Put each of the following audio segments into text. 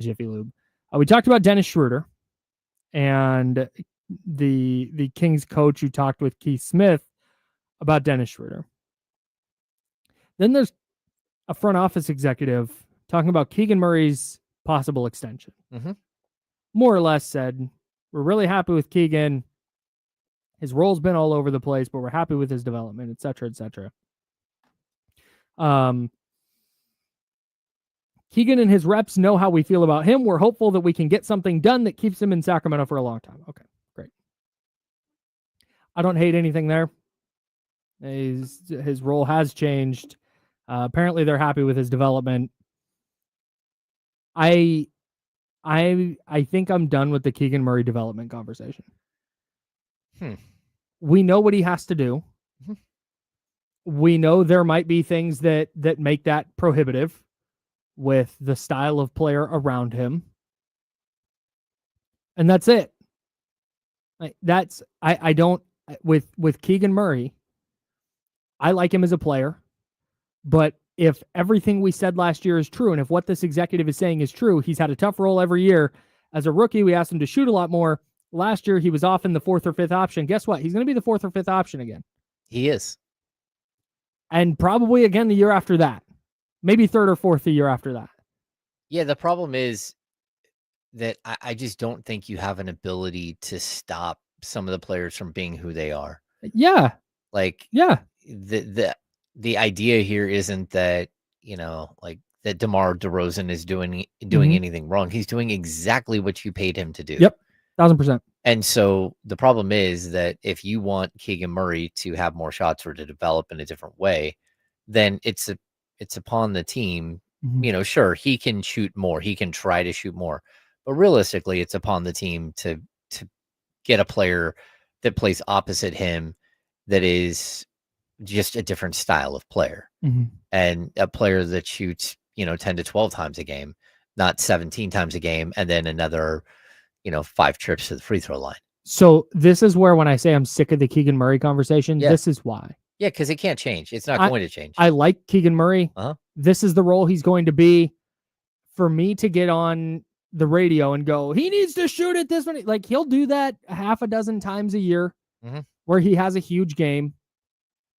Jiffy Lube. We talked about Dennis Schroeder and the Kings coach who talked with Keith Smith about Dennis Schroeder. Then there's a front office executive talking about Keegan Murray's possible extension. More or less said, we're really happy with Keegan. His role's been all over the place, but we're happy with his development, et cetera, et cetera. Keegan and his reps know how we feel about him. We're hopeful that we can get something done that keeps him in Sacramento for a long time. Okay, great. I don't hate anything there. His role has changed. Apparently, they're happy with his development. I think I'm done with the Keegan Murray development conversation. We know what he has to do. We know there might be things that make that prohibitive with the style of player around him. And that's it. I don't with Keegan Murray, I like him as a player, but if everything we said last year is true, and if what this executive is saying is true, he's had a tough role every year. As a rookie, we asked him to shoot a lot more. Last year, he was often the fourth or fifth option. Guess what? He's going to be the fourth or fifth option again. He is. And probably again the year after that. Maybe third or fourth the year after that. Yeah, the problem is that I just don't think you have an ability to stop some of the players from being who they are. Yeah. The idea here isn't that, that DeMar DeRozan is doing anything wrong. He's doing exactly what you paid him to do. Yep. 1000%. And so the problem is that if you want Keegan Murray to have more shots or to develop in a different way, then it's upon the team. Sure, he can shoot more. He can try to shoot more. But realistically, it's upon the team to get a player that plays opposite him that is just a different style of player. And a player that shoots, 10 to 12 times a game, not 17 times a game, and then another, 5 trips to the free throw line. So this is where when I say I'm sick of the Keegan Murray conversation, this is why. Yeah, because it can't change. It's not going to change. I like Keegan Murray. This is the role he's going to be. For me to get on the radio and go, he needs to shoot it this many. Like, he'll do that half a dozen times a year where he has a huge game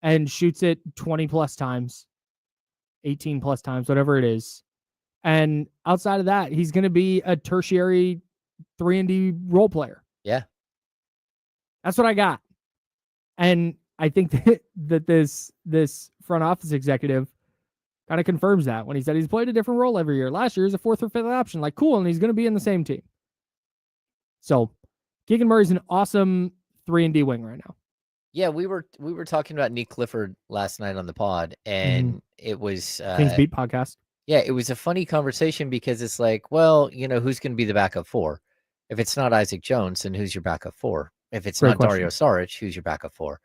and shoots it 20 plus times, 18 plus times, whatever it is. And outside of that, he's going to be a tertiary 3-and-D role player. Yeah. That's what I got. And I think that this front office executive kind of confirms that when he said he's played a different role every year. Last year, he's a fourth or fifth option. Like, cool, and he's going to be in the same team. So, Keegan Murray's an awesome 3-and-D wing right now. Yeah, we were talking about Nick Clifford last night on the pod, and it was Kings Beat podcast. Yeah, it was a funny conversation because it's like, well, who's going to be the backup 4? If it's not Isaac Jones, then who's your backup 4? If it's not Dario Saric, who's your backup 4?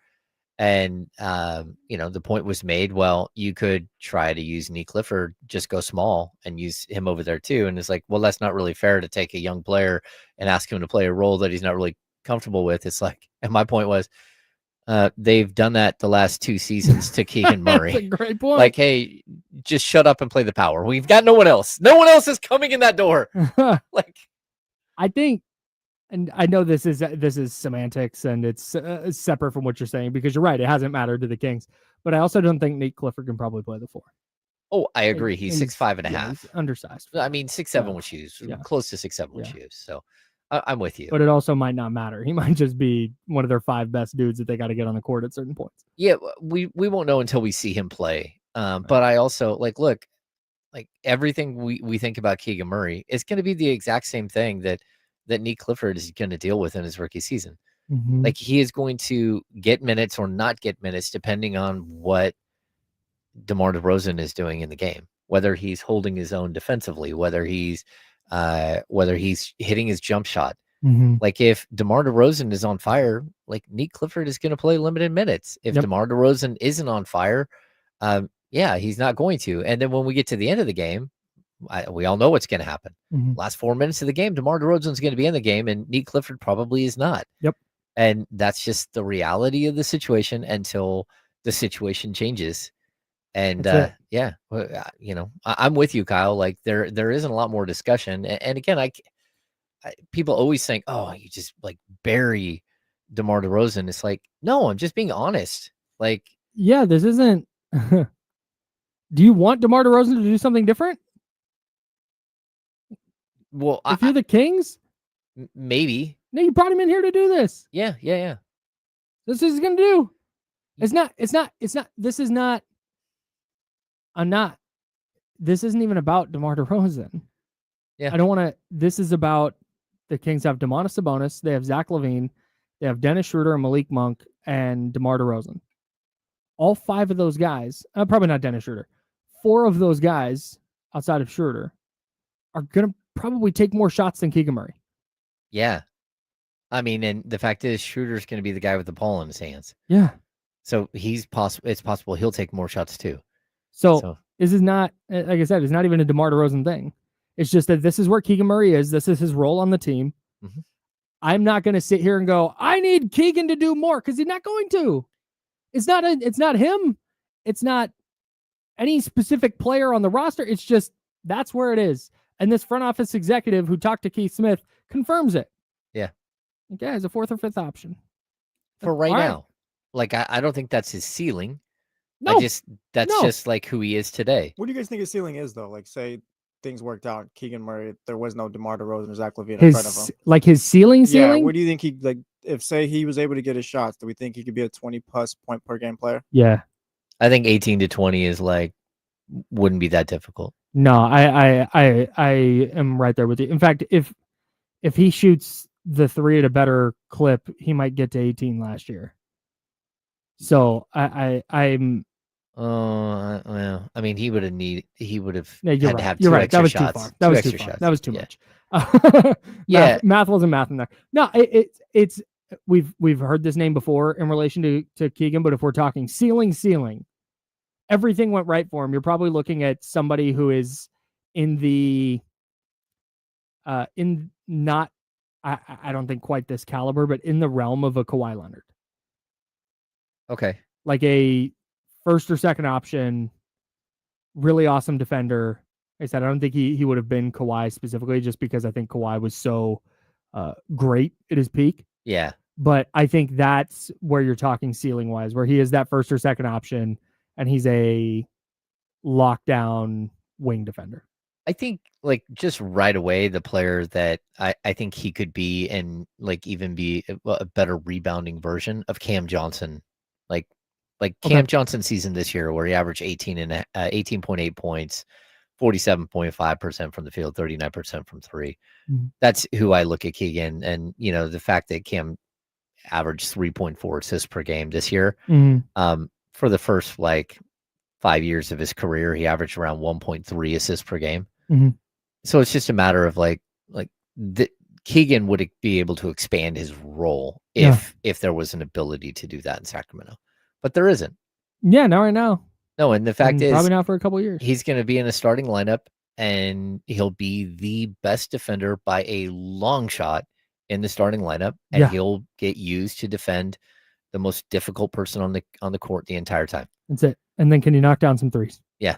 And, the point was made, well, you could try to use Nick Clifford, just go small and use him over there too. And it's like, well, that's not really fair to take a young player and ask him to play a role that he's not really comfortable with. It's like, and my point was, they've done that the last 2 seasons to Keegan Murray. That's a great point. Like, hey, just shut up and play the power. We've got no one else. No one else is coming in that door. Like, I think, and I know this is semantics and it's separate from what you're saying because you're right. It hasn't mattered to the Kings, but I also don't think Nate Clifford can probably play the 4. Oh, I agree. He's 6'5" and a half. He's undersized. I mean, 6'7" with shoes, close to 6'7" with shoes. So I'm with you. But it also might not matter. He might just be one of their 5 best dudes that they got to get on the court at certain points. Yeah, we won't know until we see him play. But I also look, everything we think about Keegan Murray is going to be the exact same thing that Nick Clifford is going to deal with in his rookie season. Like, he is going to get minutes or not get minutes depending on what DeMar DeRozan is doing in the game, whether he's holding his own defensively, whether he's hitting his jump shot. Like, if DeMar DeRozan is on fire, like, Nick Clifford is going to play limited minutes. If DeMar DeRozan isn't on fire, he's not going to. And then when we get to the end of the game, we all know what's going to happen. Last 4 minutes of the game, DeMar DeRozan is going to be in the game, and Nick Clifford probably is not. And that's just the reality of the situation until the situation changes. And yeah, you know, I'm with you, Kyle. Like there isn't a lot more discussion. And again, I people always think, oh, you just like bury DeMar DeRozan. It's like, no, I'm just being honest. Like, yeah, this isn't. Do you want DeMar DeRozan to do something different? Well, if you're the Kings, maybe. No, you brought him in here to do this. Yeah. This is gonna do. It's not. This is not. I'm not. This isn't even about DeMar DeRozan. Yeah. I don't want to. This is about the Kings have Domantas Sabonis. They have Zach LaVine. They have Dennis Schroeder and Malik Monk and DeMar DeRozan. All 5 of those guys, probably not Dennis Schroeder. 4 of those guys outside of Schroeder are going to probably take more shots than Keegan Murray. Yeah. I mean, and the fact is Schroeder's going to be the guy with the ball in his hands. Yeah. So it's possible he'll take more shots too. So this is not, like I said, it's not even a DeMar DeRozan thing. It's just that this is where Keegan Murray is. This is his role on the team. Mm-hmm. I'm not going to sit here and go, I need Keegan to do more, because he's not going to. It's not him. It's not any specific player on the roster. It's just that's where it is. And this front office executive who talked to Keith Smith confirms it. Yeah. Okay, as a 4th or 5th option. For right now. Like, I don't think that's his ceiling. No. That's just like who he is today. What do you guys think his ceiling is, though? Like, say things worked out, Keegan Murray, there was no DeMar DeRozan or Zach LaVine in front of him. Like his ceiling? Yeah, what do you think he, like, if say he was able to get his shots, do we think he could be a 20-plus point per game player? Yeah. I think 18 to 20 is like, wouldn't be that difficult. No, I am right there with you. In fact, if he shoots the 3 at a better clip, he might get to 18 last year. So I'm. Well, I mean, he would have Yeah, had to have 2 you're right. extra That was shots. too far. That was too far. That was too much. Yeah, math wasn't math in there. No, it's we've heard this name before in relation to Keegan, but if we're talking ceiling, everything went right for him. You're probably looking at somebody who is in the in not I don't think quite this caliber, but in the realm of a Kawhi Leonard. Okay. Like a 1st or 2nd option, really awesome defender. Like I said, I don't think he would have been Kawhi specifically, just because I think Kawhi was so great at his peak. Yeah. But I think that's where you're talking ceiling wise, where he is that 1st or 2nd option and he's a lockdown wing defender. I think like just right away, the player that I think he could be, and like even be a better rebounding version of Cam Johnson. Like Cam Johnson season this year, where he averaged 18.8 points, 47.5% from the field, 39% from 3. Mm-hmm. That's who I look at Keegan. And, you know, the fact that Cam averaged 3.4 assists per game this year, for the first like 5 years of his career, he averaged around 1.3 assists per game. Mm-hmm. So it's just a matter of Keegan would be able to expand his role if there was an ability to do that in Sacramento. But there isn't. Yeah, not right now. No, and the fact is, probably not for a couple of years. He's going to be in a starting lineup, and he'll be the best defender by a long shot in the starting lineup, and he'll get used to defend the most difficult person on the court the entire time. That's it. And then can you knock down some threes? Yeah.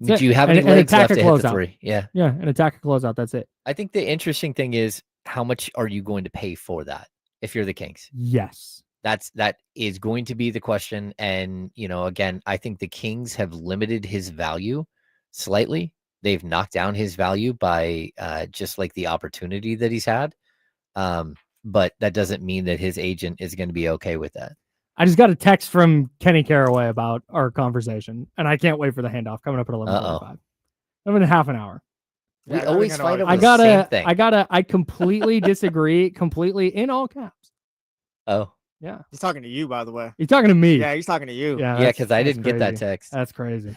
Do you have any legs left to hit the 3? Yeah. Yeah, and attack a closeout. That's it. I think the interesting thing is, how much are you going to pay for that if you're the Kings? Yes. That is going to be the question. And, you know, again, I think the Kings have limited his value slightly. They've knocked down his value by just like the opportunity that he's had. But that doesn't mean that his agent is going to be okay with that. I just got a text from Kenny Caraway about our conversation, and I can't wait for the handoff coming up at 11:45. I'm in half an hour. We always fight over the same thing. I completely disagree, completely in all caps. Oh. Yeah. He's talking to you, by the way. He's talking to me. Yeah, he's talking to you. Yeah, because I didn't get that text. That's crazy.